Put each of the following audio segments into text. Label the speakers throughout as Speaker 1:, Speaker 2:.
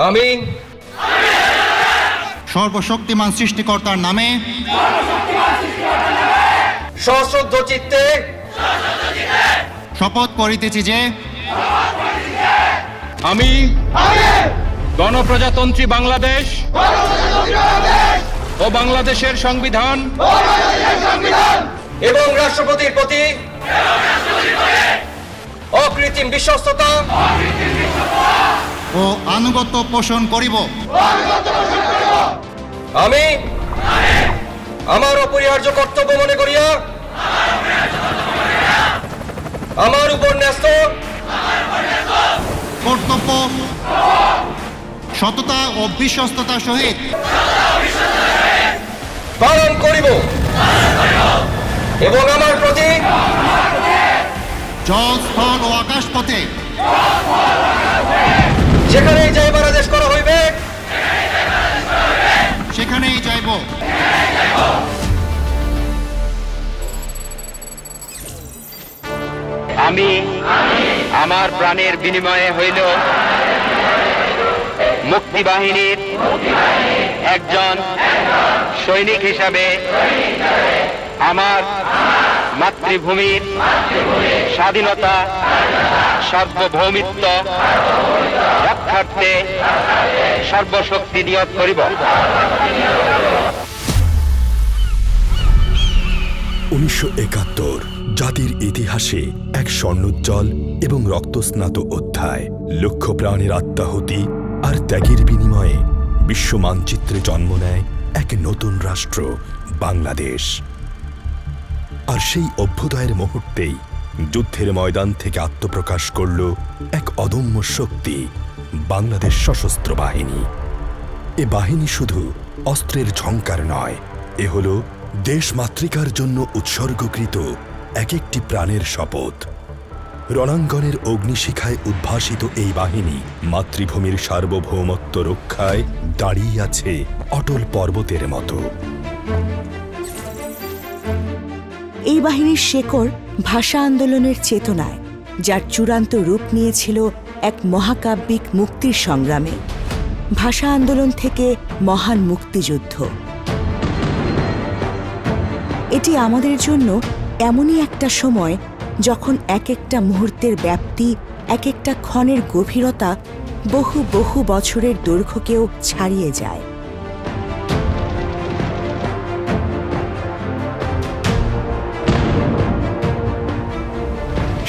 Speaker 1: আমি
Speaker 2: সর্বশক্তিমান সৃষ্টিকর্তার নামে
Speaker 1: সশ্রদ্ধ চিত্তে
Speaker 2: শপথ করিতেছি যে
Speaker 3: আমি গণপ্রজাতন্ত্রী বাংলাদেশ ও বাংলাদেশের সংবিধান
Speaker 1: এবং রাষ্ট্রপতির প্রতি অকৃত্রিম বিশ্বস্ততা
Speaker 2: ও আনুগত্য পোষণ করিব।
Speaker 1: আমি আমার অপরিহার্য কর্তব্য মনে করিয়া আমার উপর ন্যস্ত
Speaker 2: কর্তব্য সততা ও বিশ্বস্ততার সহিত
Speaker 1: পালন করিব এবং আমার প্রতি
Speaker 2: জল স্থল ও আকাশ পথে
Speaker 1: যেখানেই যাইবার আদেশ করা হইবে
Speaker 2: সেখানেই যাইব।
Speaker 3: আমি আমার প্রাণের বিনিময়ে হইল মুক্তিবাহিনীর একজন সৈনিক হিসাবে আমার মাতৃভূমির স্বাধীনতা সার্বভৌমিত্ব রক্ষার্থে সর্বশক্তি নিয়োগ করিব।
Speaker 4: 1971 জাতির ইতিহাসে এক স্বর্ণোজ্জ্বল এবং রক্তস্নাত অধ্যায়। লক্ষ প্রাণের আত্মাহুতি আর ত্যাগের বিনিময়ে বিশ্ব মানচিত্রে জন্ম নেয় এক নতুন রাষ্ট্র বাংলাদেশ। আর সেই অভ্যুদয়ের মুহূর্তেই যুদ্ধের ময়দান থেকে আত্মপ্রকাশ করল এক অদম্য শক্তি, বাংলাদেশ সশস্ত্র বাহিনী। এ বাহিনী শুধু অস্ত্রের ঝংকার নয়, এ হল দেশ মাতৃকার জন্য উৎসর্গকৃত এক একটি প্রাণের শপথ। রণাঙ্গনের অগ্নিশিখায় উদ্ভাসিত এই বাহিনী মাতৃভূমির সার্বভৌমত্ব রক্ষায় দাঁড়িয়ে আছে অটল পর্বতের মতো।
Speaker 5: এই বাহিনীর শেকড় ভাষা আন্দোলনের চেতনায়, যার চূড়ান্ত রূপ নিয়েছিল এক মহাকাব্যিক মুক্তির সংগ্রামে। ভাষা আন্দোলন থেকে মহান মুক্তিযুদ্ধ। এটি আমাদের জন্য এমনই একটা সময় যখন এক একটা মুহূর্তের ব্যাপ্তি, এক একটা ক্ষণের গভীরতা বহু বহু বছরের দৈর্ঘ্যকেও ছাড়িয়ে যায়।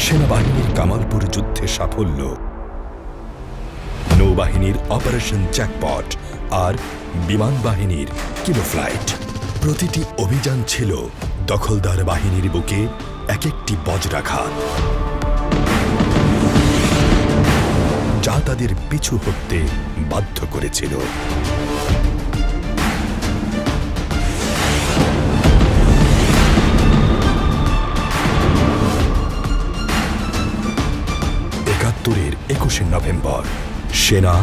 Speaker 4: সেনাবাহিনীর কামালপুর যুদ্ধে সাফল্য, নৌবাহিনীর অপারেশন জ্যাকপট আর বিমান বাহিনীর কিলো ফ্লাইট। প্রতিটি অভিযান ছিল দখলদার বাহিনীর বুকে এক একটি বজ্রাঘাত, যা তাদের পিছু হটতে বাধ্য করেছিল। একাত্তরের 21শে নভেম্বর সেনা,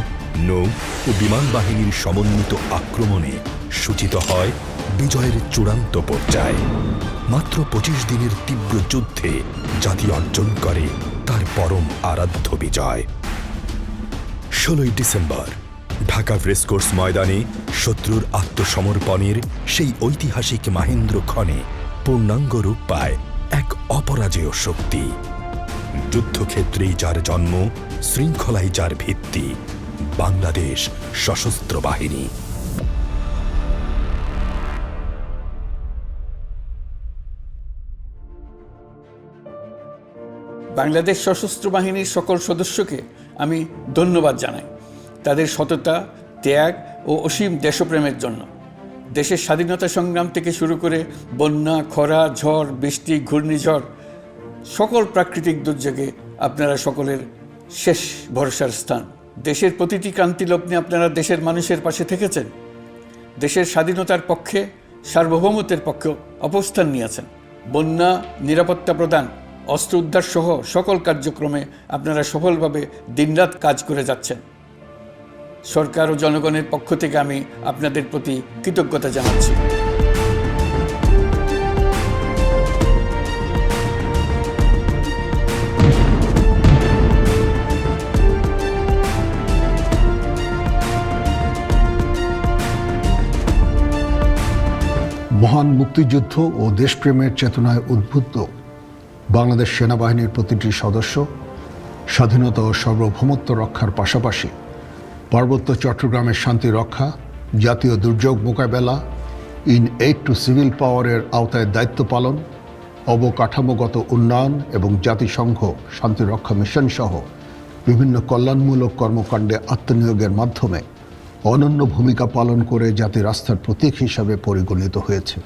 Speaker 4: নৌ ও বিমান বাহিনীর সমন্বিত আক্রমণে সূচিত হয় বিজয়ের চূড়ান্ত পর্যায়। মাত্র 25 দিনের তীব্র যুদ্ধে জাতি অর্জন করে তার পরম আরাধ্য বিজয়। 16ই ডিসেম্বর ঢাকা রেসকোর্স ময়দানে শত্রুর আত্মসমর্পণের সেই ঐতিহাসিক মাহেন্দ্রক্ষণে পূর্ণাঙ্গ রূপ পায় এক অপরাজেয় শক্তি। যুদ্ধক্ষেত্রেই যার জন্ম, শৃঙ্খলাই যার ভিত্তি, বাংলাদেশ সশস্ত্র বাহিনী।
Speaker 6: বাংলাদেশ সশস্ত্র বাহিনীর সকল সদস্যকে আমি ধন্যবাদ জানাই তাদের সততা, ত্যাগ ও অসীম দেশপ্রেমের জন্য। দেশের স্বাধীনতা সংগ্রাম থেকে শুরু করে বন্যা, খরা, ঝড়, বৃষ্টি, ঘূর্ণিঝড়, সকল প্রাকৃতিক দুর্যোগে আপনারা সকলের শেষ ভরসার স্থান। দেশের প্রতিটি ক্রান্তিলগ্নে আপনারা দেশের মানুষের পাশে থেকেছেন। দেশের স্বাধীনতার পক্ষে, সার্বভৌমত্বের পক্ষে অবস্থান নিয়েছেন। বন্যা, নিরাপত্তা প্রদান, অস্ত্র উদ্ধার সহ সকল কার্যক্রমে আপনারা সফলভাবে দিনরাত কাজ করে যাচ্ছেন। সরকার ও জনগণের পক্ষ থেকে আমি আপনাদের প্রতি কৃতজ্ঞতা জানাচ্ছি।
Speaker 7: মহান মুক্তিযুদ্ধ ও দেশপ্রেমের চেতনায় উদ্বুদ্ধ বাংলাদেশ সেনাবাহিনীর প্রতিটি সদস্য স্বাধীনতা ও সার্বভৌমত্ব রক্ষার পাশাপাশি পার্বত্য চট্টগ্রামের শান্তি রক্ষা, জাতীয় দুর্যোগ মোকাবেলা, ইন এইড টু সিভিল পাওয়ারের আওতায় দায়িত্ব পালন, অবকাঠামোগত উন্নয়ন এবং জাতিসংঘ শান্তিরক্ষা মিশন সহ বিভিন্ন কল্যাণমূলক কর্মকাণ্ডে আত্মনিয়োগের মাধ্যমে অনন্য ভূমিকা পালন করে জাতির আস্থার প্রতীক হিসাবে পরিগণিত হয়েছে।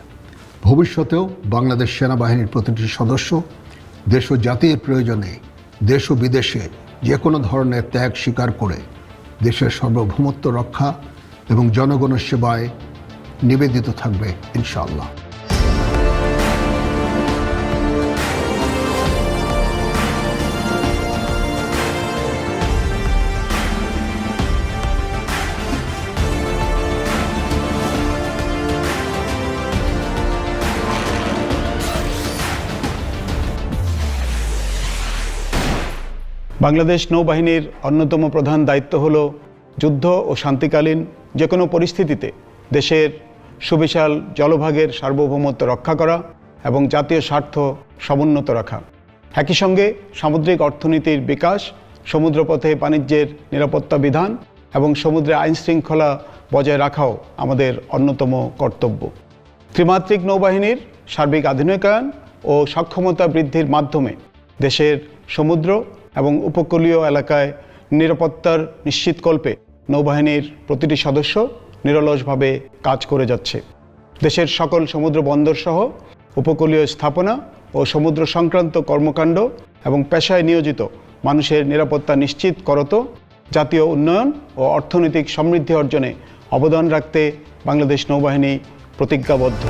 Speaker 7: ভবিষ্যতেও বাংলাদেশ সেনাবাহিনীর প্রতিটি সদস্য দেশ ও জাতির প্রয়োজনে দেশ ও বিদেশে যে কোনো ধরনের ত্যাগ স্বীকার করে দেশের সার্বভৌমত্ব রক্ষা এবং জনগণের সেবায় নিবেদিত থাকবে ইনশাআল্লাহ।
Speaker 8: বাংলাদেশ নৌবাহিনীর অন্যতম প্রধান দায়িত্ব হল যুদ্ধ ও শান্তিকালীন যে কোনো পরিস্থিতিতে দেশের সুবিশাল জলভাগের সার্বভৌমত্ব রক্ষা করা এবং জাতীয় স্বার্থ সমুন্নত রাখা। একই সঙ্গে সামুদ্রিক অর্থনীতির বিকাশ, সমুদ্রপথে বাণিজ্যের নিরাপত্তা বিধান এবং সমুদ্রে আইনশৃঙ্খলা বজায় রাখাও আমাদের অন্যতম কর্তব্য। ত্রিমাত্রিক নৌবাহিনীর সার্বিক আধুনিকায়ন ও সক্ষমতা বৃদ্ধির মাধ্যমে দেশের সমুদ্র এবং উপকূলীয় এলাকায় নিরাপত্তার নিশ্চিতকল্পে নৌবাহিনীর প্রতিটি সদস্য নিরলসভাবে কাজ করে যাচ্ছে। দেশের সকল সমুদ্র বন্দর সহ উপকূলীয় স্থাপনা ও সমুদ্র সংক্রান্ত কর্মকাণ্ড এবং পেশায় নিয়োজিত মানুষের নিরাপত্তা নিশ্চিত করত জাতীয় উন্নয়ন ও অর্থনৈতিক সমৃদ্ধি অর্জনে অবদান রাখতে বাংলাদেশ নৌবাহিনী প্রতিজ্ঞাবদ্ধ।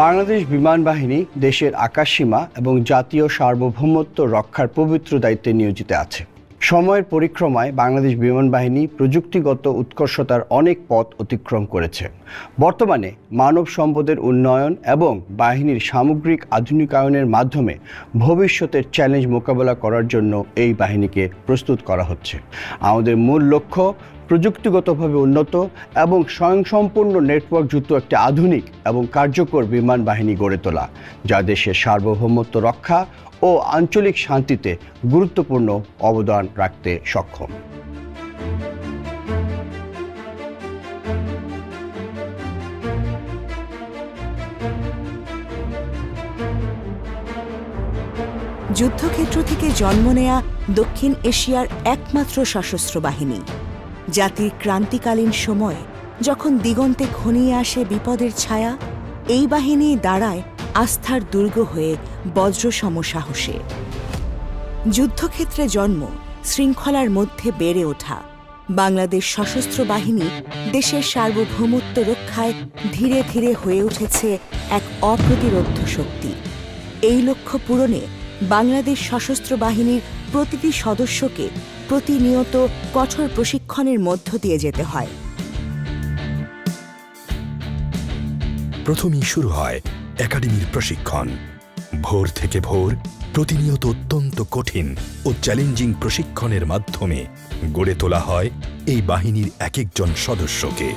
Speaker 9: বাংলাদেশ বিমান বাহিনী দেশের আকাশসীমা এবং জাতীয় সার্বভৌমত্ব রক্ষার পবিত্র দায়িত্বে নিয়োজিত আছে। সময়ের পরিক্রমায় বাংলাদেশ বিমান বাহিনী প্রযুক্তিগত উৎকর্ষতার অনেক পথ অতিক্রম করেছে। বর্তমানে মানব সম্পদের উন্নয়ন এবং বাহিনীর সামগ্রিক আধুনিকায়নের মাধ্যমে ভবিষ্যতের চ্যালেঞ্জ মোকাবেলা করার জন্য এই বাহিনীকে প্রস্তুত করা হচ্ছে। আমাদের মূল লক্ষ্য প্রযুক্তিগতভাবে উন্নত এবং স্বয়ংসম্পূর্ণ নেটওয়ার্কযুক্ত একটি আধুনিক এবং কার্যকর বিমান বাহিনী গড়ে তোলা, যা দেশের সার্বভৌমত্ব রক্ষা ও আঞ্চলিক শান্তিতে গুরুত্বপূর্ণ অবদান রাখতে সক্ষম।
Speaker 5: যুদ্ধক্ষেত্র থেকে জন্ম নেয়া দক্ষিণ এশিয়ার একমাত্র সশস্ত্র বাহিনী। জাতির ক্রান্তিকালীন সময়ে যখন দিগন্তে ঘনিয়ে আসে বিপদের ছায়া, এই বাহিনী দাঁড়ায় আস্থার দুর্গ হয়ে বজ্রসম সাহসে। যুদ্ধক্ষেত্রে জন্ম, শৃঙ্খলার মধ্যে বেড়ে ওঠা, বাংলাদেশ সশস্ত্র বাহিনী দেশের সার্বভৌমত্ব রক্ষায় ধীরে ধীরে হয়ে উঠেছে এক অপ্রতিরোধ্য শক্তি। এই লক্ষ্য পূরণে বাংলাদেশ সশস্ত্র বাহিনীর প্রতিটি সদস্যকে প্রতিনিয়ত কঠোর প্রশিক্ষণের মধ্য দিয়ে যেতে হয়।
Speaker 4: প্রথমেই শুরু হয় একাডেমির প্রশিক্ষণ। ভোর থেকে ভোর প্রতিনিয়ত অত্যন্ত কঠিন ও চ্যালেঞ্জিং প্রশিক্ষণের মাধ্যমে গড়ে তোলা হয় এই বাহিনীর এক একজন সদস্যকে।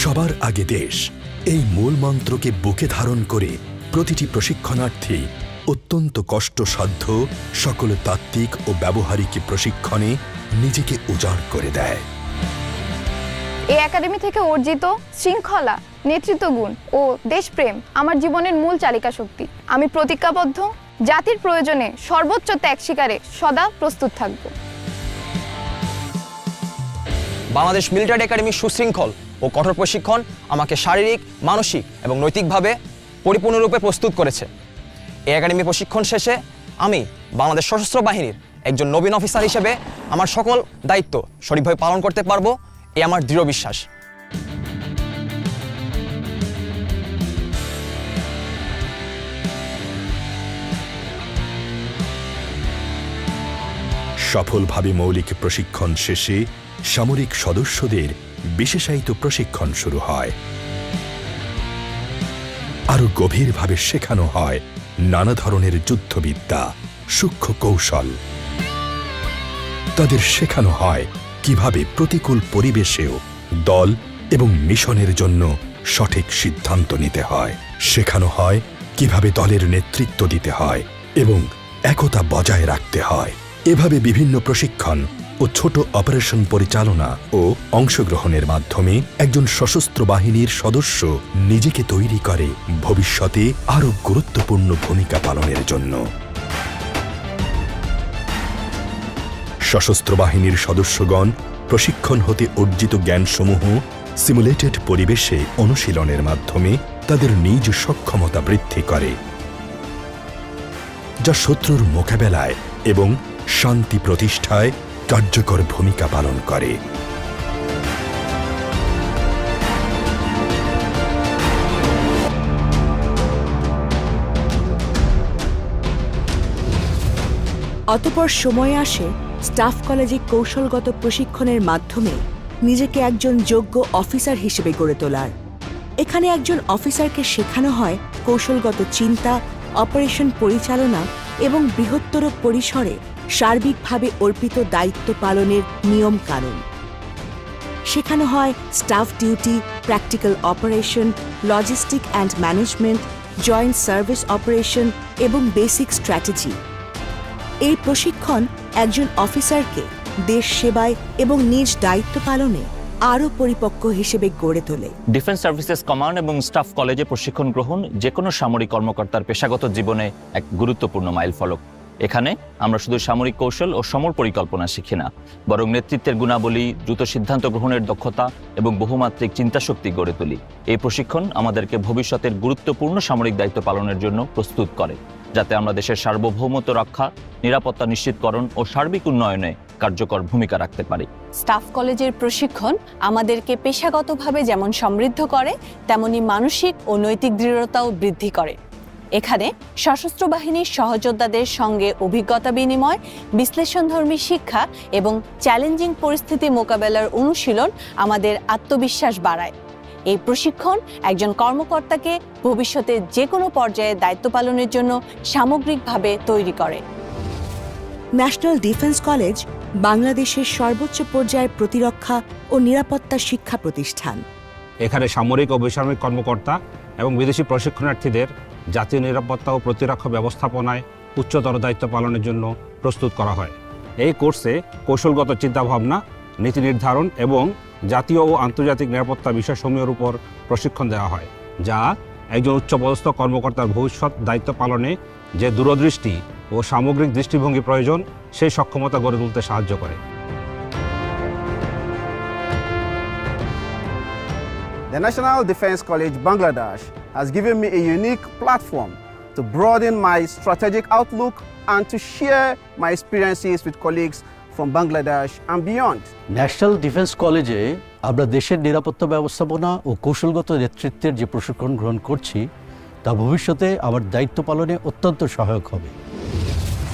Speaker 4: সবার আগে দেশ, এই মূল মন্ত্রকে বুকে ধারণ করে প্রতিটি প্রশিক্ষণার্থী অত্যন্ত কষ্টসাধ্য সকল তাত্ত্বিক ও ব্যবহারিক প্রশিক্ষণে নিজেকে উজাড় করে দেয়।
Speaker 10: এই একাডেমি থেকে অর্জিত শৃঙ্খলা, নেতৃত্বগুণ ও দেশপ্রেম আমার জীবনের মূল চালিকা শক্তি। আমি প্রতিজ্ঞাবদ্ধ, জাতির প্রয়োজনে সর্বোচ্চ ত্যাগ স্বীকারে সদা প্রস্তুত থাকব।
Speaker 11: বাংলাদেশ মিলিটারি একাডেমির সুশৃঙ্খল ও কঠোর প্রশিক্ষণ আমাকে শারীরিক, মানসিক এবং নৈতিকভাবে পরিপূর্ণরূপে প্রস্তুত করেছে। এই একাডেমি প্রশিক্ষণ শেষে আমি বাংলাদেশ সশস্ত্র বাহিনীর একজন নবীন অফিসার হিসেবে আমার সকল দায়িত্ব সঠিকভাবে পালন করতে পারবো, এ আমার দৃঢ় বিশ্বাস।
Speaker 4: সফলভাবে মৌলিক প্রশিক্ষণ শেষে সামরিক সদস্যদের বিশেষায়িত প্রশিক্ষণ শুরু হয়। আরো গভীরভাবে শেখানো হয় নানা ধরনের যুদ্ধবিদ্যা, সূক্ষ্ম কৌশল। তাদের শেখানো হয় কিভাবে প্রতিকূল পরিবেশেও দল এবং মিশনের জন্য সঠিক সিদ্ধান্ত নিতে হয়। শেখানো হয় কিভাবে দলের নেতৃত্ব দিতে হয় এবং একতা বজায় রাখতে হয়। এভাবে বিভিন্ন প্রশিক্ষণ ও ছোট অপারেশন পরিচালনা ও অংশগ্রহণের মাধ্যমে একজন সশস্ত্র বাহিনীর সদস্য নিজেকে তৈরি করে ভবিষ্যতে আরও গুরুত্বপূর্ণ ভূমিকা পালনের জন্য। সশস্ত্র বাহিনীর সদস্যগণ প্রশিক্ষণ হতে অর্জিত জ্ঞানসমূহ সিমুলেটেড পরিবেশে অনুশীলনের মাধ্যমে তাদের নিজ সক্ষমতা বৃদ্ধি করে, যা শত্রুর মোকাবেলায় এবং শান্তি প্রতিষ্ঠায় কার্যকর ভূমিকা পালন করে।
Speaker 5: অতঃপর সময় আসে স্টাফ কলেজে কৌশলগত প্রশিক্ষণের মাধ্যমে নিজেকে একজন যোগ্য অফিসার হিসেবে গড়ে তোলার। এখানে একজন অফিসারকে শেখানো হয় কৌশলগত চিন্তা, অপারেশন পরিচালনা এবং বৃহত্তর পরিসরে সার্বিকভাবে অর্পিত দায়িত্ব পালনের নিয়ম কানুন। শেখানো হয় staff duty, practical operation, logistic and management, joint service operation এবং বেসিক স্ট্র্যাটেজি। এই প্রশিক্ষণ একজন অফিসারকে দেশ সেবায় এবং নিজ দায়িত্ব পালনে আরও পরিপক্ক হিসেবে গড়ে তোলে।
Speaker 12: ডিফেন্স সার্ভিসেস কমান্ড এবং স্টাফ কলেজে প্রশিক্ষণ গ্রহণ যে কোনো সামরিক কর্মকর্তার পেশাগত জীবনে এক গুরুত্বপূর্ণ মাইলফলক। এখানে আমরা শুধু সামরিক কৌশল ও সমর পরিকল্পনা শিখি না, বরং নেতৃত্বের গুণাবলী, দ্রুত সিদ্ধান্ত গ্রহণের দক্ষতা এবং বহুমাত্রিক চিন্তাশক্তি গড়ে তুলি। এই প্রশিক্ষণ আমাদেরকে ভবিষ্যতের গুরুত্বপূর্ণ সামরিক দায়িত্ব পালনের জন্য প্রস্তুত করে, যাতে আমরা দেশের সার্বভৌমত্ব রক্ষা, নিরাপত্তা নিশ্চিতকরণ ও সার্বিক উন্নয়নে কার্যকর ভূমিকা রাখতে পারি।
Speaker 13: স্টাফ কলেজের প্রশিক্ষণ আমাদেরকে পেশাগতভাবে যেমন সমৃদ্ধ করে, তেমনি মানসিক ও নৈতিক দৃঢ়তাও বৃদ্ধি করে। এখানে সশস্ত্র বাহিনীর সহযোদ্ধাদের সঙ্গে অভিজ্ঞতা বিনিময়, বিশ্লেষণধর্মী শিক্ষা এবং চ্যালেঞ্জিং পরিস্থিতি মোকাবেলার অনুশীলন আমাদের আত্মবিশ্বাস বাড়ায়। এই প্রশিক্ষণ একজন কর্মকর্তাকে ভবিষ্যতে যে কোনো পর্যায়ে দায়িত্ব পালনের জন্য সামগ্রিকভাবে তৈরি করে।
Speaker 5: ন্যাশনাল ডিফেন্স কলেজ বাংলাদেশের সর্বোচ্চ পর্যায়ের প্রতিরক্ষা ও নিরাপত্তা শিক্ষা প্রতিষ্ঠান।
Speaker 14: এখানে সামরিক ও বেসামরিক কর্মকর্তা এবং বিদেশি প্রশিক্ষণার্থীদের জাতীয় নিরাপত্তা ও প্রতিরক্ষা ব্যবস্থাপনায় উচ্চতর দায়িত্ব পালনের জন্য প্রস্তুত করা হয়। এই কোর্সে কৌশলগত চিন্তাভাবনা, নীতি নির্ধারণ এবং জাতীয় ও আন্তর্জাতিক নিরাপত্তা বিষয়সমূহের উপর প্রশিক্ষণ দেওয়া হয়, যা একজন উচ্চপদস্থ কর্মকর্তার ভবিষ্যৎ দায়িত্ব পালনে যে দূরদৃষ্টি ও সামগ্রিক দৃষ্টিভঙ্গি প্রয়োজন সেই সক্ষমতা গড়ে তুলতে সাহায্য করে।
Speaker 15: The National Defense College Bangladesh has given me a unique platform to broaden my strategic outlook and to share my experiences with colleagues from Bangladesh and beyond.
Speaker 16: National defence কলেজে আমরা দেশের নিরাপত্তা ব্যবস্থাপনা ও কৌশলগত নেতৃত্বের যে প্রশিক্ষণ গ্রহণ করছি, তা ভবিষ্যতে আমার দায়িত্ব পালনে অত্যন্ত সহায়ক হবে।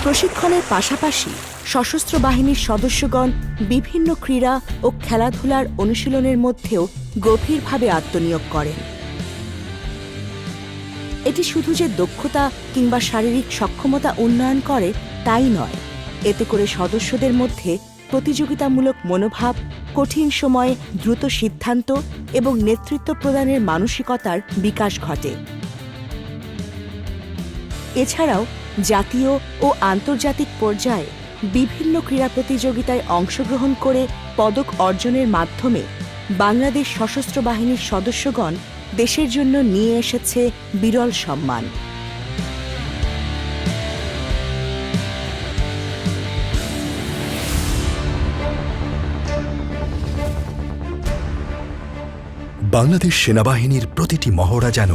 Speaker 5: প্রশিক্ষণের পাশাপাশি সশস্ত্র বাহিনীর সদস্যগণ বিভিন্ন ক্রীড়া ও খেলাধুলার অনুশীলনের মধ্যেও গভীরভাবে আত্মনিয়োগ করেন। এটি শুধু যে দক্ষতা কিংবা শারীরিক সক্ষমতা উন্নয়ন করে তাই নয়, এতে করে সদস্যদের মধ্যে প্রতিযোগিতামূলক মনোভাব, কঠিন সময়ে দ্রুত সিদ্ধান্ত এবং নেতৃত্ব প্রদানের মানসিকতার বিকাশ ঘটে। এছাড়াও জাতীয় ও আন্তর্জাতিক পর্যায়ে বিভিন্ন ক্রীড়া প্রতিযোগিতায় অংশগ্রহণ করে পদক অর্জনের মাধ্যমে বাংলাদেশ সশস্ত্র বাহিনীর সদস্যগণ দেশের জন্য নিয়ে এসেছে বিরল সম্মান।
Speaker 4: বাংলাদেশ সেনাবাহিনীর প্রতিটি মহড়া যেন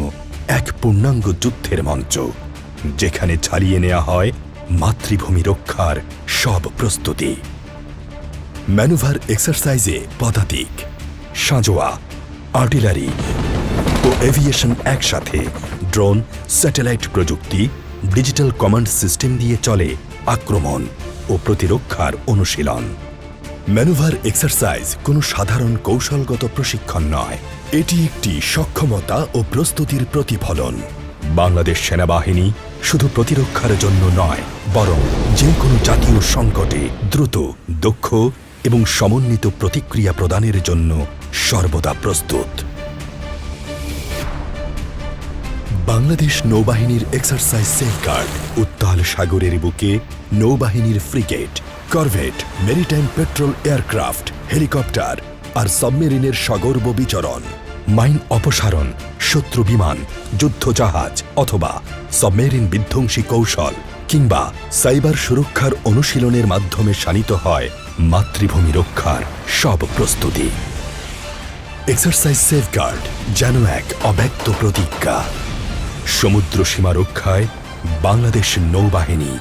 Speaker 4: এক পূর্ণাঙ্গ যুদ্ধের মঞ্চ, যেখানে চালিয়ে নেওয়া হয় মাতৃভূমি রক্ষার সব প্রস্তুতি। ম্যানুভার এক্সারসাইজে পদাতিক, সাঁজোয়া, আর্টিলারি ও এভিয়েশন একসাথে, ড্রোন, স্যাটেলাইট প্রযুক্তি, ডিজিটাল কমান্ড সিস্টেম দিয়ে চলে আক্রমণ ও প্রতিরক্ষার অনুশীলন। ম্যানুভার এক্সারসাইজ কোনো সাধারণ কৌশলগত প্রশিক্ষণ নয়, এটি একটি সক্ষমতা ও প্রস্তুতির প্রতিফলন। বাংলাদেশ সেনাবাহিনী শুধু প্রতিরক্ষার জন্য নয়, বরং যে কোনো জাতীয় সংকটে দ্রুত, দক্ষ এবং সমন্বিত প্রতিক্রিয়া প্রদানের জন্য সর্বদা প্রস্তুত। বাংলাদেশ নৌবাহিনীর এক্সারসাইজ সেফগার্ড উত্তাল সাগরের বুকে নৌবাহিনীর frigate, corvette, maritime patrol aircraft, helicopter আর সাবমেরিনের সগর্ব বিচরণ, মাইন অপসারণ, শত্রু বিমান, যুদ্ধজাহাজ অথবা সাবমেরিন বিধ্বংসী কৌশল কিংবা সাইবার সুরক্ষার অনুশীলনের মাধ্যমে শানিত হয় মাতৃভূমি রক্ষার সব প্রস্তুতি। এক্সারসাইজ সেফগার্ড যেন এক অব্যক্ত প্রতিজ্ঞা। সমুদ্র সীমা রক্ষায় বাংলাদেশ নৌবাহিনী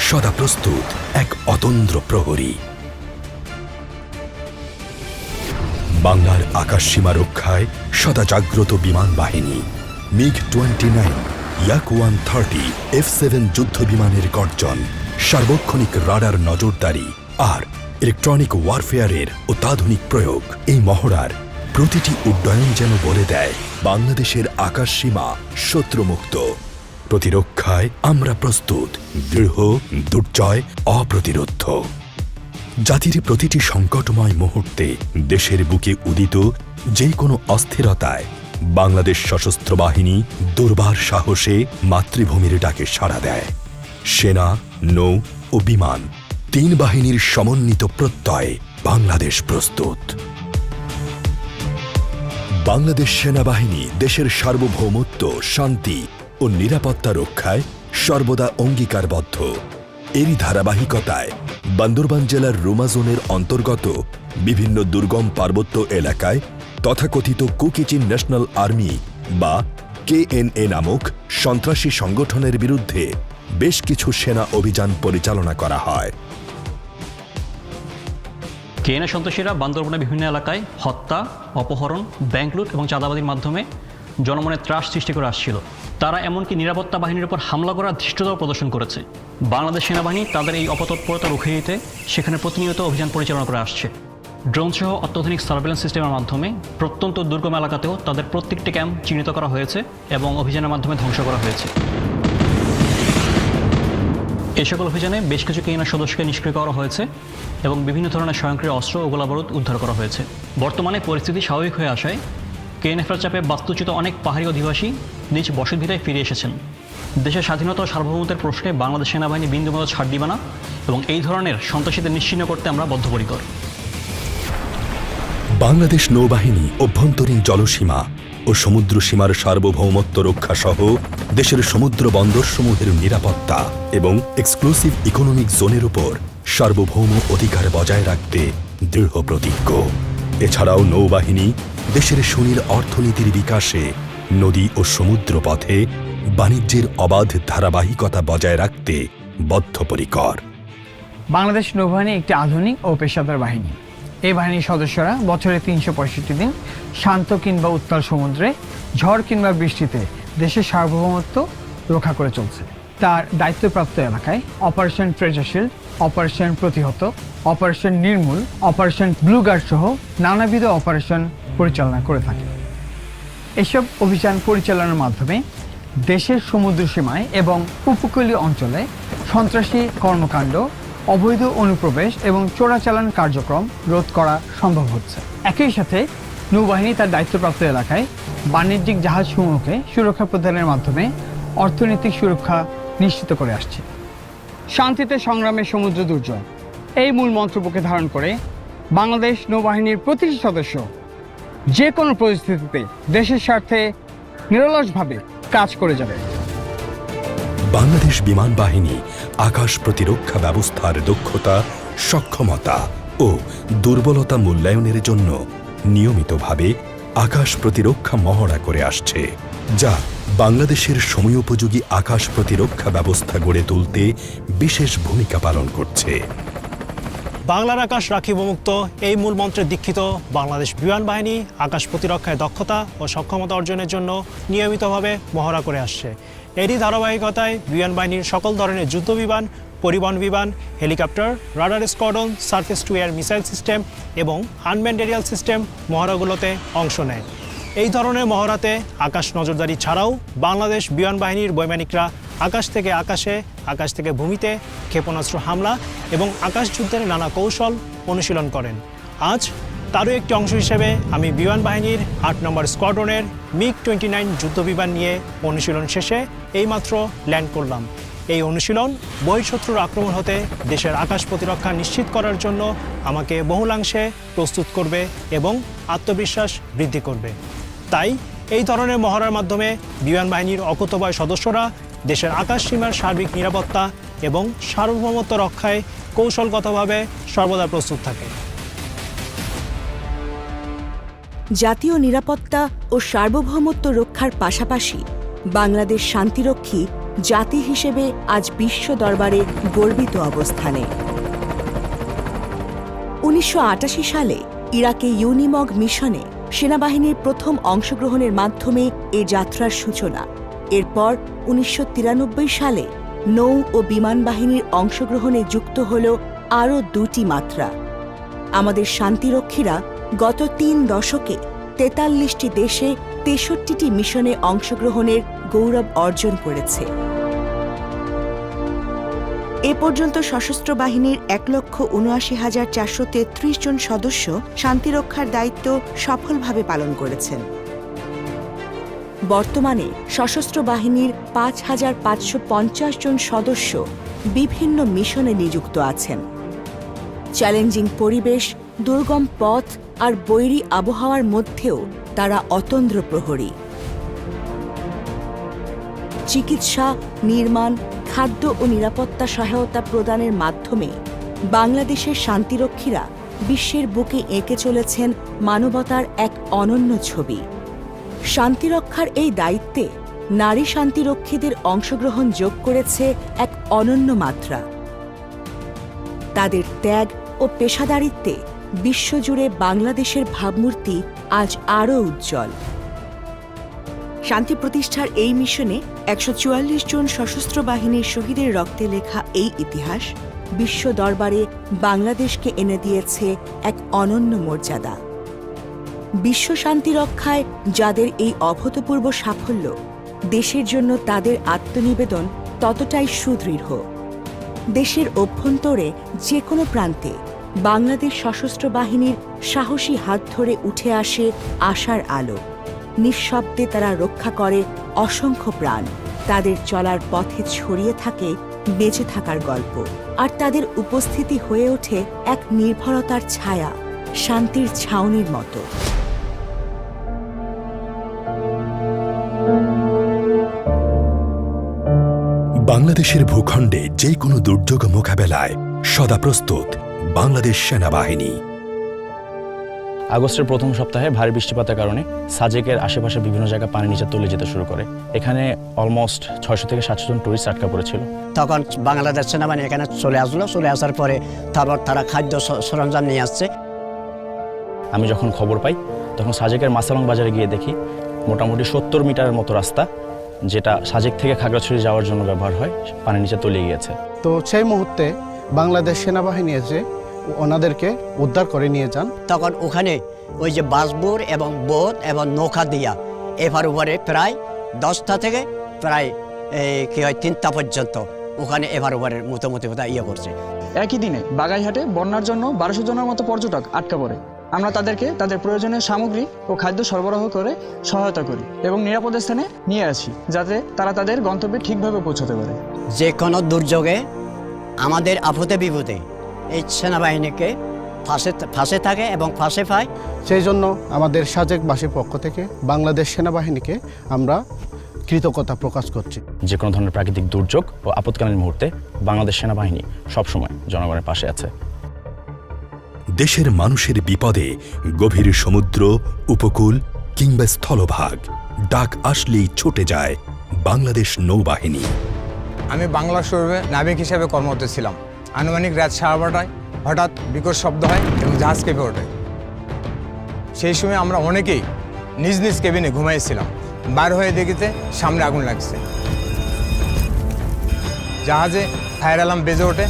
Speaker 4: সদা প্রস্তুত, এক অতন্দ্র প্রহরী। বাংলার আকাশ সীমা রক্ষায় সদা জাগ্রত বিমান বাহিনী। MiG-29, Yak-130, F-7 যুদ্ধ বিমানের গর্জন, সার্বক্ষণিক রাডার নজরদারি আর ইলেকট্রনিক ওয়ারফেয়ারের অত্যাধুনিক প্রয়োগ, এই মহড়ার প্রতিটি উড্ডয়ন যেন বলে দেয় বাংলাদেশের আকাশ সীমা শত্রুমুক্ত। প্রতিরক্ষায় আমরা প্রস্তুত, দৃঢ়, দুর্জয়, অপ্রতিরোধ্য। জাতির প্রতিটি সংকটময় মুহূর্তে দেশের বুকে উদিত যে কোনো অস্থিরতায় বাংলাদেশ সশস্ত্র বাহিনী দুর্বার সাহসে মাতৃভূমির ডাকে সাড়া দেয়। সেনা, নৌ ও বিমান, তিন বাহিনীর সমন্বিত প্রত্যয়ে বাংলাদেশ প্রস্তুত। বাংলাদেশ সেনাবাহিনী দেশের সার্বভৌমত্ব, শান্তি ও নিরাপত্তা রক্ষায় সর্বদা অঙ্গীকারবদ্ধ। এরই ধারাবাহিকতায় বান্দরবান জেলার রুমা জোনের অন্তর্গত বিভিন্ন দুর্গম পার্বত্য এলাকায় তথাকথিত কুকিচিন ন্যাশনাল আর্মি বা KNA নামক সন্ত্রাসী সংগঠনের বিরুদ্ধে বেশ কিছু সেনা অভিযান পরিচালনা করা হয়।
Speaker 17: KNA সন্ত্রাসীরা বান্দরবনের বিভিন্ন এলাকায় হত্যা, অপহরণ, ব্যাংক লুট এবং চাঁদাবাজির মাধ্যমে জনমনে ত্রাস সৃষ্টি করে আসছিল। তারা এমনকি নিরাপত্তা বাহিনীর উপর হামলা করার ধৃষ্টতাও প্রদর্শন করেছে। বাংলাদেশ সেনাবাহিনী তাদের এই অপতৎপরতা রুখে দিতে সেখানে প্রতিনিয়ত অভিযান পরিচালনা করে আসছে। ড্রোন সহ অত্যাধুনিক সার্ভেলেন্স সিস্টেমের মাধ্যমে প্রত্যন্ত দুর্গম এলাকাতেও তাদের প্রত্যেকটি ক্যাম্প চিহ্নিত করা হয়েছে এবং অভিযানের মাধ্যমে ধ্বংস করা হয়েছে। এই সকল অভিযানে বেশ কিছু KNA সদস্যকে নিষ্ক্রিয় করা হয়েছে এবং বিভিন্ন ধরনের স্বয়ংক্রিয় অস্ত্র ও গোলাবারুদ উদ্ধার করা হয়েছে। বর্তমানে পরিস্থিতি স্বাভাবিক হয়ে আসায় KNFর চাপে বাস্তুচ্যুত অনেক পাহাড়ি অধিবাসী নিজ বসতভিটায় ফিরে এসেছেন। দেশের স্বাধীনতা ও সার্বভৌমত্বের প্রশ্নে বাংলাদেশ সেনাবাহিনী বিন্দুমাত্র ছাড় দিবে না এবং এই ধরনের সন্ত্রাসীদের নিশ্চিহ্ন করতে আমরা বদ্ধপরিকর।
Speaker 4: বাংলাদেশ নৌবাহিনী অভ্যন্তরীণ জলসীমা ও সমুদ্র সীমার সার্বভৌমত্ব রক্ষা সহ দেশের সমুদ্র বন্দরসমূহের নিরাপত্তা এবং এক্সক্লুসিভ ইকোনমিক জোনের উপর সার্বভৌম অধিকার বজায় রাখতে দৃঢ় প্রতিজ্ঞ। এছাড়াও নৌবাহিনী দেশের সুনীল অর্থনীতির বিকাশে নদী ও সমুদ্র পথে বাণিজ্যের অবাধ ধারাবাহিকতা বজায় রাখতে বদ্ধপরিকর।
Speaker 18: বাংলাদেশ নৌবাহিনী একটি আধুনিক ও পেশাদার বাহিনী। এই বাহিনীর সদস্যরা বছরে 365 দিন শান্ত কিংবা উত্তাল সমুদ্রে, ঝড় কিংবা বৃষ্টিতে দেশের সার্বভৌমত্ব রক্ষা করে চলছে। তার দায়িত্বপ্রাপ্ত এলাকায় অপারেশন ট্রেজার শিল্ড, অপারেশন প্রতিহত, অপারেশন নির্মূল, অপারেশন ব্লু গার্ড সহ নানাবিধ অপারেশন পরিচালনা করে থাকে। এসব অভিযান পরিচালনার মাধ্যমে দেশের সমুদ্র সীমায় এবং উপকূলীয় অঞ্চলে সন্ত্রাসী কর্মকাণ্ড, অবৈধ অনুপ্রবেশ এবং চোরাচালান কার্যক্রম রোধ করা সম্ভব হচ্ছে। একই সাথে নৌবাহিনী তার দায়িত্বপ্রাপ্ত এলাকায় বাণিজ্যিক জাহাজসমূহকে সুরক্ষা প্রদানের মাধ্যমে অর্থনৈতিক সুরক্ষা নিশ্চিত করে আসছে। শান্তিতে সংগ্রামে সমুদ্র দুর্জয়, এই মূল মন্ত্রকে ধারণ করে বাংলাদেশ নৌবাহিনীর প্রতিটি সদস্য যে কোনো পরিস্থিতিতে দেশের স্বার্থে নিরলসভাবে কাজ করে যাবে।
Speaker 4: বাংলাদেশ বিমান বাহিনী আকাশ প্রতিরক্ষা ব্যবস্থার দক্ষতা, সক্ষমতা ও দুর্বলতা মূল্যায়নের জন্য নিয়মিতভাবে আকাশ প্রতিরক্ষা মহড়া করে আসছে, যা বাংলাদেশের সময়োপযোগী আকাশ প্রতিরক্ষা ব্যবস্থা গড়ে তুলতে বিশেষ ভূমিকা পালন করছে।
Speaker 19: বাংলার আকাশ রাখিব মুক্ত, এই মূল মন্ত্রে দীক্ষিত বাংলাদেশ বিমান বাহিনী আকাশ প্রতিরক্ষায় দক্ষতা ও সক্ষমতা অর্জনের জন্য নিয়মিতভাবে মহড়া করে আসছে। এরই ধারাবাহিকতায় বিমান বাহিনীর সকল ধরনের যুদ্ধ বিমান পরিবহন বিমান, helicopter, radar squadron, surface two air missile system এবং আনম্যান্ড এরিয়াল সিস্টেম মহড়াগুলোতে অংশ নেয়। এই ধরনের মহড়াতে আকাশ নজরদারি ছাড়াও বাংলাদেশ বিমান বাহিনীর বৈমানিকরা আকাশ থেকে আকাশে, আকাশ থেকে ভূমিতে ক্ষেপণাস্ত্র হামলা এবং আকাশ যুদ্ধের নানা কৌশল অনুশীলন করেন। আজ তারও একটি অংশ হিসেবে আমি বিমান বাহিনীর ৮ নম্বর স্কোয়াড্রনের MiG-29 যুদ্ধবিমান নিয়ে অনুশীলন শেষে এইমাত্র ল্যান্ড করলাম। এই অনুশীলন বহিঃশত্রুর আক্রমণ হতে দেশের আকাশ প্রতিরক্ষা নিশ্চিত করার জন্য আমাকে বহুলাংশে প্রস্তুত করবে এবং আত্মবিশ্বাস বৃদ্ধি করবে। তাই এই ধরনের মহড়ার মাধ্যমে বিমান বাহিনীর অকুতোভয় সদস্যরা দেশের আকাশ সীমার সার্বিক নিরাপত্তা এবং সার্বভৌমত্ব রক্ষায় কৌশলগতভাবে সর্বদা প্রস্তুত থাকে।
Speaker 5: জাতীয় নিরাপত্তা ও সার্বভৌমত্ব রক্ষার পাশাপাশি বাংলাদেশ শান্তিরক্ষী জাতি হিসেবে আজ বিশ্ব দরবারে গর্বিত অবস্থানে। ১৯৮৮ সালে ইরাকে ইউনিমগ মিশনে সেনাবাহিনীর প্রথম অংশগ্রহণের মাধ্যমে এ যাত্রার সূচনা। এরপর ১৯৯৩ সালে নৌ ও বিমান বাহিনীর অংশগ্রহণে যুক্ত হল আরও ২টি মাত্রা। আমাদের শান্তিরক্ষীরা গত ৩ দশকে ৪৩টি দেশে ৬৩টি মিশনে অংশগ্রহণের গৌরব অর্জন করেছে। এ পর্যন্ত সশস্ত্র বাহিনীর ১,৭৯,৪৩৩ জন সদস্য শান্তিরক্ষার দায়িত্ব সফলভাবে পালন করেছেন। বর্তমানে সশস্ত্র বাহিনীর ৫,৫৫০ জন সদস্য বিভিন্ন মিশনে নিযুক্ত আছেন। চ্যালেঞ্জিং পরিবেশ, দুর্গম পথ আর বৈরী আবহাওয়ার মধ্যেও তারা অতন্দ্র প্রহরী। চিকিৎসা, নির্মাণ, খাদ্য ও নিরাপত্তা সহায়তা প্রদানের মাধ্যমে বাংলাদেশের শান্তিরক্ষীরা বিশ্বের বুকে এঁকে চলেছেন মানবতার এক অনন্য ছবি। শান্তিরক্ষার এই দায়িত্বে নারী শান্তিরক্ষীদের অংশগ্রহণ যোগ করেছে এক অনন্য মাত্রা। তাদের ত্যাগ ও পেশাদারিত্বে বিশ্বজুড়ে বাংলাদেশের ভাবমূর্তি আজ আরও উজ্জ্বল। শান্তি প্রতিষ্ঠার এই মিশনে ১৪৪ জন সশস্ত্র বাহিনীর শহীদের রক্তে লেখা এই ইতিহাস বিশ্ব দরবারে বাংলাদেশকে এনে দিয়েছে এক অনন্য মর্যাদা। বিশ্ব শান্তি রক্ষায় যাদের এই অভূতপূর্ব সাফল্য, দেশের জন্য তাদের আত্মনিবেদন ততটাই সুদৃঢ়। দেশের অভ্যন্তরে যে কোনো প্রান্তে বাংলাদেশ সশস্ত্র বাহিনীর সাহসী হাত ধরে উঠে আসে আশার আলো। নিঃশব্দে তারা রক্ষা করে অসংখ্য প্রাণ। তাদের চলার পথে ছড়িয়ে থাকে বেঁচে থাকার গল্প, আর তাদের উপস্থিতি হয়ে ওঠে এক নির্ভরতার ছায়া, শান্তির ছাউনির মতো।
Speaker 4: বাংলাদেশের ভূখণ্ডে যে কোনো দুর্যোগ মোকাবেলায় সদা প্রস্তুত বাংলাদেশ সেনাবাহিনী।
Speaker 11: আগস্টের প্রথম সপ্তাহে ভারী বৃষ্টিপাতের কারণে সাজেকের আশেপাশে বিভিন্ন জায়গায় পানি নিচে তলিয়ে যেতে শুরু করে। এখানে অলমোস্ট ৬০০ থেকে ৭০০ জন টুরিস্ট আটকা পড়েছিল।
Speaker 20: তখন বাংলাদেশ সেনাবাহিনী এখানে চলে আসলো। চলে আসার পরে তারপর তারা খাদ্য সরঞ্জাম নিয়ে আসছে।
Speaker 11: আমি যখন খবর পাই তখন সাজেকের মাসালং বাজারে গিয়ে দেখি মোটামুটি ৭০ মিটারের মতো রাস্তা, যেটা সাজেক থেকে খাগড়াছড়ি যাওয়ার জন্য ব্যবহার হয়, পানির নিচে তলিয়ে গিয়েছে।
Speaker 21: তো সেই মুহূর্তে বাংলাদেশ সেনাবাহিনী এসে ওনাদেরকে উদ্ধার করে নিয়ে যান।
Speaker 20: তখন ওখানে ওই যে বাসবোর এবং বোট এবং নৌকা দিয়া এভার ওভারে প্রায় 10টা থেকে প্রায় কি হয় 3টা পর্যন্ত ওখানে এভার ওভারের মোটামুটি ইয়ে করছে।
Speaker 22: একই দিনে বাগাইহাটে বন্যার জন্য 1200 জনের মতো পর্যটক আটকা পড়ে। আমরা তাদেরকে তাদের প্রয়োজনীয় সামগ্রী ও খাদ্য সরবরাহ করে সহায়তা করি এবং নিরাপদ স্থানে নিয়ে আসি, যাতে তারা তাদের গন্তব্যে ঠিকভাবে পৌঁছাতে পারে।
Speaker 20: যে কোনো দুর্যোগে আমাদের আপদে বিপদে এই সেনাবাহিনীকে ফাঁসে থাকে এবং ফাঁসে পায়।
Speaker 21: সেই জন্য আমাদের সাজেকবাসীর পক্ষ থেকে বাংলাদেশ সেনাবাহিনীকে আমরা কৃতজ্ঞতা প্রকাশ করছি।
Speaker 11: যে কোনো ধরনের প্রাকৃতিক দুর্যোগ ও আপৎকালীন মুহূর্তে বাংলাদেশ সেনাবাহিনী সবসময় জনগণের পাশে আছে।
Speaker 4: দেশের মানুষের বিপদে গভীর সমুদ্র, উপকূল কিংবা স্থলভাগ, ডাক আসলেই ছুটে যায় বাংলাদেশ নৌবাহিনী।
Speaker 23: আমি বাংলা শোরুমে নাবিক হিসেবে কর্মরত ছিলাম। আনুমানিক রাত 12:30টায় হঠাৎ বিকট শব্দ হয় এবং জাহাজ কেঁপে ওঠে। সেই সময় আমরা অনেকেই নিজ নিজ কেবিনে ঘুমাইছিলাম। বার হয়ে দেখিতে সামনে আগুন লাগছে। জাহাজে ফায়ার অ্যালার্ম বেজে ওঠে।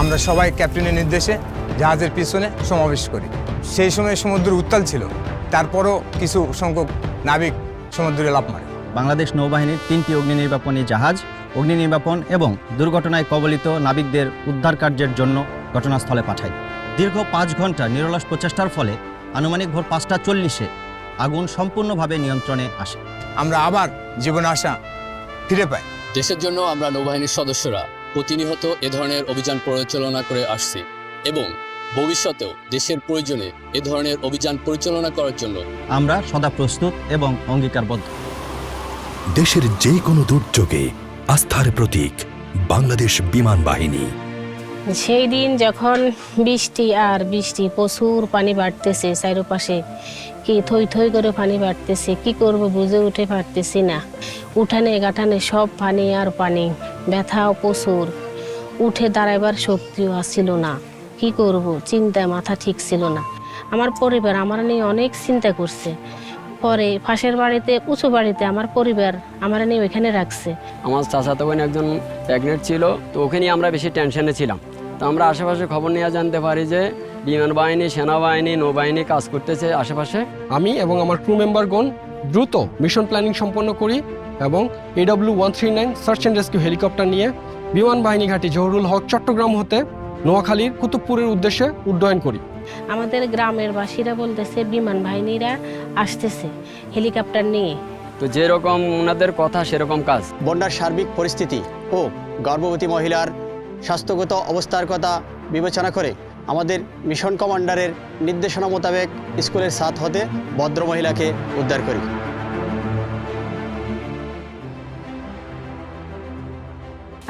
Speaker 23: আমরা সবাই ক্যাপ্টেনের নির্দেশে জাহাজের পিছনে সমাবেশ করি। সেই সময় সমুদ্র উত্তাল ছিল, তারপরও কিছু সংখ্যক নাবিক সমুদ্রে লাফ মারে।
Speaker 11: বাংলাদেশ নৌবাহিনীর 3টি অগ্নি নির্বাপনী জাহাজ অগ্নি নির্বাপন এবং দুর্ঘটনায় কবলিত নাবিকদের উদ্ধার কার্যের জন্য ঘটনাস্থলে পাঠায়। দীর্ঘ 5 ঘন্টা নিরলস প্রচেষ্টার ফলে আনুমানিক ভোর 5:40 আগুন সম্পূর্ণভাবে নিয়ন্ত্রণে আসে।
Speaker 23: আমরা আবার জীবন আশা ফিরে পাই।
Speaker 1: দেশের জন্য আমরা নৌবাহিনীর সদস্যরা প্রতিনিয়ত এ ধরনের অভিযান পরিচালনা করে আসছি এবং ভবিষ্যতেও দেশের প্রয়োজনে এ ধরনের অভিযান পরিচালনা করার জন্য
Speaker 11: আমরা সদা প্রস্তুত এবং অঙ্গীকারবদ্ধ।
Speaker 4: দেশের যে কোনো দুর্যোগে আস্থার প্রতীক বাংলাদেশ বিমান বাহিনী।
Speaker 2: সেই দিন যখন বৃষ্টি প্রচুর পানি বাড়তেছে, চারপাশে কি থই থই করে পানি বাড়তেছে, কি করব বুঝে উঠে পারতেছি না। উঠানে গাঠানে সব পানি আর পানি, ব্যথাও প্রচুর, উঠে দাঁড়াইবার শক্তিও আসছিল না। কি করব চিন্তায় মাথা ঠিক ছিল না। আমার পরিবার আমার নিয়ে অনেক চিন্তা করছে। পরে পাশের বাড়িতে উঁচু বাড়িতে আমার পরিবার আমার নিয়ে ওইখানে রাখছে।
Speaker 3: আমার চাচাতো বোন একজন প্রেগনেন্ট ছিল, তো ওকে নিয়ে আমরা বেশি টেনশনে ছিলাম। তো আমরা আশেপাশে খবর নিয়ে জানতে পারি যে বিমান বাহিনী, সেনাবাহিনী, নৌবাহিনী কাজ করতেছে আশেপাশে।
Speaker 24: আমি এবং আমার ক্রু মেম্বারগণ দ্রুত মিশন প্ল্যানিং সম্পন্ন করি এবং AW139 search and rescue helicopter নিয়ে বিমান বাহিনী ঘাঁটি জহুরুল হক চট্টগ্রাম হতে নোয়াখালীর কুতুবপুরের উদ্দেশ্যে উড্ডয়ন করি।
Speaker 2: আমাদের গ্রামের বাসীরা বলতেছে বিমান বাহিনীরা আসতেছে হেলিকপ্টার নিয়ে।
Speaker 3: তো যেরকম ওনাদের কথা সেরকম কাজ।
Speaker 9: বন্যার সার্বিক পরিস্থিতি ও গর্ভবতী মহিলার স্বাস্থ্যগত অবস্থার কথা বিবেচনা করে আমাদের মিশন কমান্ডারের নির্দেশনা মোতাবেক স্কুলের ছাদ হতে ভদ্র মহিলাকে উদ্ধার করি।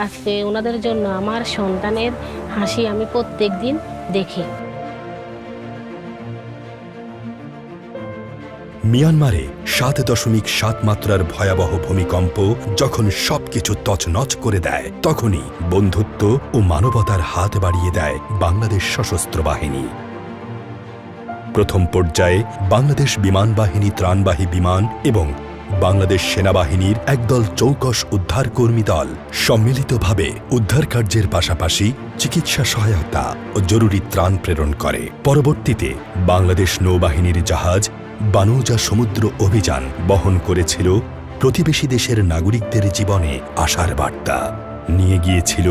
Speaker 2: আজকে ওনাদের জন্য আমার সন্তানের হাসি আমি প্রত্যেক দিন দেখি।
Speaker 4: মিয়ানমারে 7.7 মাত্রার ভয়াবহ ভূমিকম্প যখন সবকিছু তছনছ করে দেয়, তখনই বন্ধুত্ব ও মানবতার হাত বাড়িয়ে দেয় বাংলাদেশ সশস্ত্র বাহিনী। প্রথম পর্যায়ে বাংলাদেশ বিমান বাহিনী ত্রাণবাহী বিমান এবং বাংলাদেশ সেনাবাহিনীর একদল চৌকস উদ্ধারকর্মী দল সম্মিলিতভাবে উদ্ধার কার্যের পাশাপাশি চিকিৎসা সহায়তা ও জরুরি ত্রাণ প্রেরণ করে। পরবর্তীতে বাংলাদেশ নৌবাহিনীর জাহাজ বানৌজা সমুদ্র অভিযান বহন করেছিল প্রতিবেশী দেশের নাগরিকদের জীবনে আশার বার্তা, নিয়ে গিয়েছিল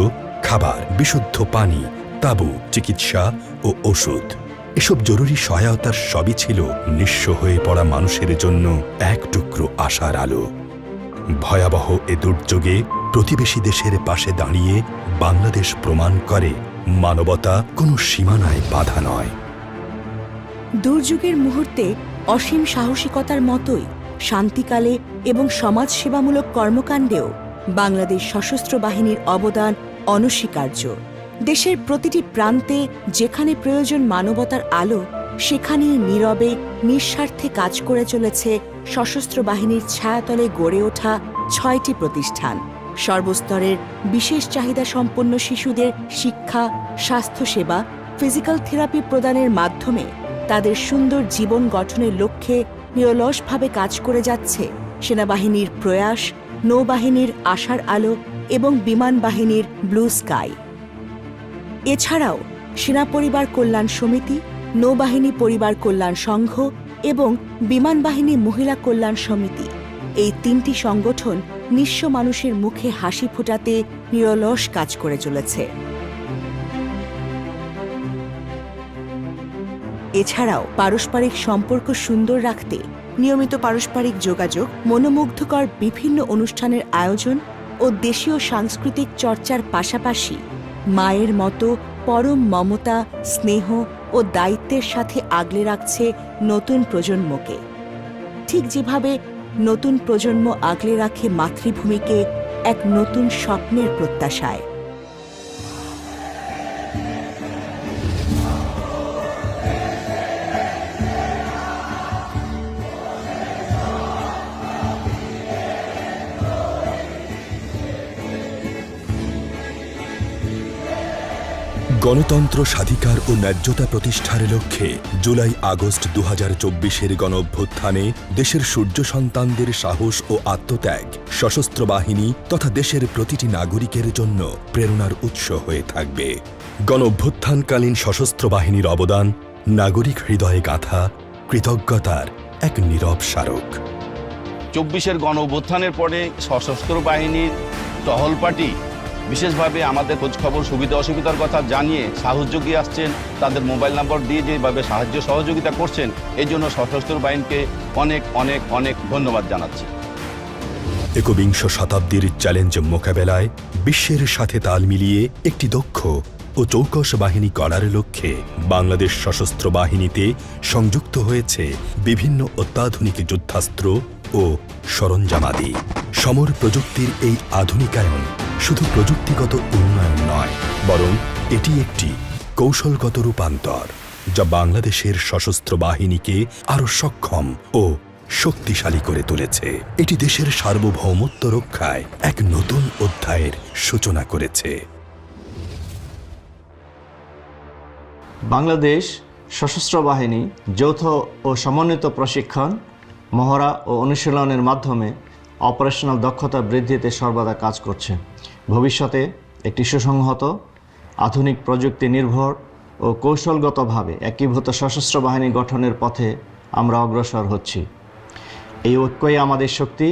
Speaker 4: খাবার, বিশুদ্ধ পানি, তাঁবু, চিকিৎসা ও ওষুধ। এসব জরুরি সহায়তার সবই ছিল নিঃস্ব হয়ে পড়া মানুষের জন্য এক টুকরো আশার আলো। ভয়াবহ এ দুর্যোগে প্রতিবেশী দেশের পাশে দাঁড়িয়ে বাংলাদেশ প্রমাণ করে মানবতা কোনো সীমানায় বাধা নয়।
Speaker 5: দুর্যোগের মুহূর্তে অসীম সাহসিকতার মতোই শান্তিকালে এবং সমাজসেবামূলক কর্মকাণ্ডেও বাংলাদেশ সশস্ত্র বাহিনীর অবদান অনস্বীকার্য। দেশের প্রতিটি প্রান্তে যেখানে প্রয়োজন মানবতার আলো, সেখানেই নীরবে নিঃস্বার্থে কাজ করে চলেছে সশস্ত্র বাহিনীর ছায়াতলে গড়ে ওঠা 6টি প্রতিষ্ঠান। সর্বস্তরের বিশেষ চাহিদা সম্পন্ন শিশুদের শিক্ষা, স্বাস্থ্যসেবা, ফিজিক্যাল থেরাপি প্রদানের মাধ্যমে তাদের সুন্দর জীবন গঠনের লক্ষ্যে নিরলসভাবে কাজ করে যাচ্ছে সেনাবাহিনীর প্রয়াস, নৌবাহিনীর আশার আলো এবং বিমান বাহিনীর ব্লু স্কাই। এছাড়াও সেনা পরিবার কল্যাণ সমিতি, নৌবাহিনী পরিবার কল্যাণ সংঘ এবং বিমান বাহিনী মহিলা কল্যাণ সমিতি, এই 3টি সংগঠন নিঃস্ব মানুষের মুখে হাসি ফোটাতে নিরলস কাজ করে চলেছে। এছাড়াও পারস্পরিক সম্পর্ক সুন্দর রাখতে নিয়মিত পারস্পরিক যোগাযোগ, মনোমুগ্ধকর বিভিন্ন অনুষ্ঠানের আয়োজন ও দেশীয় সাংস্কৃতিক চর্চার পাশাপাশি মায়ের মতো পরম মমতা, স্নেহ ও দায়িত্বের সাথে আগলে রাখছে নতুন প্রজন্মকে। ঠিক যেভাবে নতুন প্রজন্ম আগলে রাখে মাতৃভূমিকে এক নতুন স্বপ্নের প্রত্যাশায়।
Speaker 4: গণতন্ত্র, স্বাধিকার ও ন্যায্যতা প্রতিষ্ঠার লক্ষ্যে জুলাই আগস্ট 2024-এর গণঅভ্যুত্থানে দেশের সূর্য সন্তানদের সাহস ও আত্মত্যাগ সশস্ত্র বাহিনী তথা দেশের প্রতিটি নাগরিকের জন্য প্রেরণার উৎস হয়ে থাকবে। গণঅভ্যুত্থানকালীন সশস্ত্র বাহিনীর অবদান নাগরিক হৃদয়ে গাঁথা কৃতজ্ঞতার এক নীরব স্মারক।
Speaker 6: 24-এর গণঅভ্যুত্থানের পরে সশস্ত্র বাহিনীর টহল পার্টি বিশেষভাবে আমাদের খোঁজখবর সুবিধা অসুবিধার কথা জানিয়ে সাহস জুগিয়ে আসছেন, তাদের মোবাইল নম্বর দিয়ে যেভাবে সাহায্য সহযোগিতা করছেন, এই জন্য সশস্ত্র বাহিনীকে অনেক অনেক অনেক ধন্যবাদ জানাচ্ছি।
Speaker 4: একবিংশ শতাব্দীর চ্যালেঞ্জ মোকাবেলায় বিশ্বের সাথে তাল মিলিয়ে একটি দক্ষ ও চৌকস বাহিনী গড়ার লক্ষ্যে বাংলাদেশ সশস্ত্র বাহিনীতে সংযুক্ত হয়েছে বিভিন্ন অত্যাধুনিক যুদ্ধাস্ত্র ও সরঞ্জামাদি। সমর প্রযুক্তির এই আধুনিকায়ন শুধু প্রযুক্তিগত উন্নয়ন নয়, বরং এটি একটি কৌশলগত রূপান্তর যা বাংলাদেশের সশস্ত্র বাহিনীকে আরও সক্ষম ও শক্তিশালী করে তুলেছে। এটি দেশের সার্বভৌমত্ব রক্ষায় এক নতুন অধ্যায়ের সূচনা করেছে।
Speaker 7: বাংলাদেশ সশস্ত্র বাহিনী যৌথ ও সমন্বিত প্রশিক্ষণ, মহড়া ও অনুশীলনের মাধ্যমে অপারেশনাল দক্ষতা বৃদ্ধিতে সর্বদা কাজ করছে। ভবিষ্যতে একটি সুসংহত, আধুনিক প্রযুক্তি নির্ভর ও কৌশলগতভাবে একীভূত সশস্ত্র বাহিনী গঠনের পথে আমরা অগ্রসর হচ্ছি। এই ঐক্যই আমাদের শক্তি,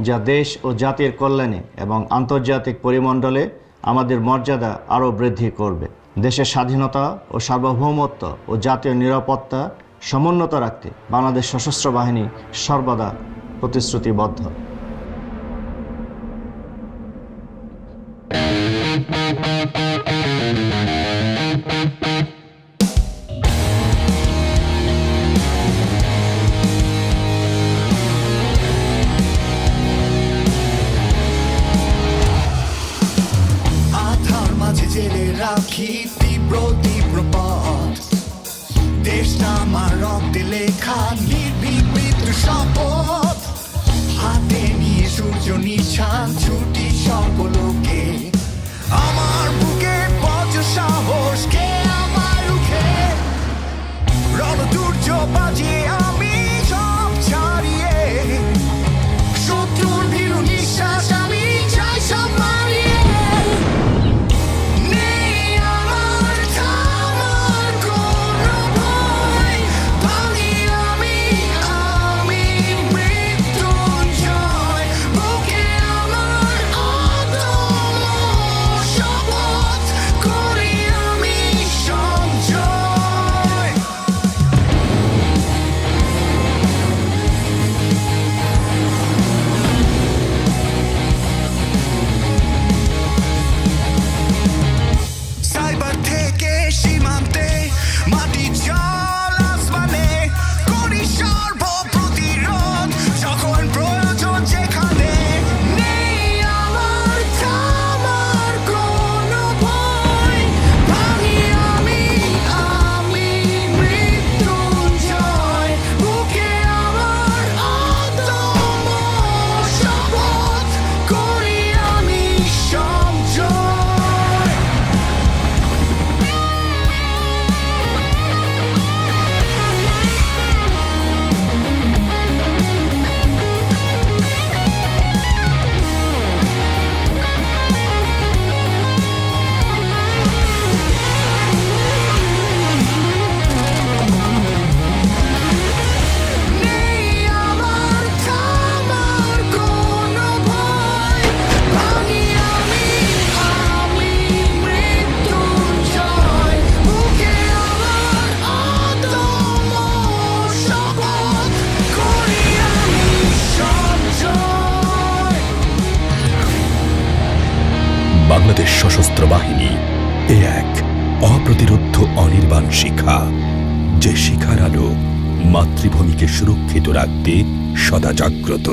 Speaker 7: যা দেশ ও জাতির কল্যাণে এবং আন্তর্জাতিক পরিমণ্ডলে আমাদের মর্যাদা আরও বৃদ্ধি করবে। দেশের স্বাধীনতা ও সার্বভৌমত্ব ও জাতীয় নিরাপত্তা সমুন্নত রাখতে বাংলাদেশ সশস্ত্র বাহিনী সর্বদা প্রতিশ্রুতিবদ্ধ।
Speaker 8: আধার মাঝে জেলে রাখি তীব্র তীব্র পথ, দেশটা আমার রক্তে লেখা নির্ভীক মৃত্যু শপথ। হাতে নিয়ে সূর্য নিশান ছুটি সর্বলোকে, আমার বুকে বজ্র সাহস কে আমার রুখে। রণদুর্য বাজিয়ে আমি সব ছাড়িয়ে, শত্রুর ভীরু নিঃশ্বাস আমি চাই সব মারিয়ে। নেই আমার থামার কোনো ভয়, ভাঙি আমি মৃত্যুঞ্জয়। বুকে আমার অদম্য শপথ, করি আমি সঞ্জয়। সাইবার থেকে সীমান্তে, মাটি জল আসমানে, করি সর্বপ্রতিরোধ যখন প্রয়োজন যেখানে। নেই আমার থামার কোনো ভয়, ভাঙি আমি মৃত্যুঞ্জয়। বুকে আমার অদম্য শপথ, করি আমি সঞ্জয়। নেই আমার থামার কোনো ভয়, ভাঙি আমি মৃত্যুঞ্জয়। বুকে আমার অদম্য শপথ, করি আমি সঞ্জয়।
Speaker 4: বাংলাদেশ সশস্ত্র বাহিনী এ এক অপ্রতিরোধ্য অনির্বাণ শিখা, যে শিখার আলো মাতৃভূমিকে সুরক্ষিত রাখতে সদা জাগ্রত।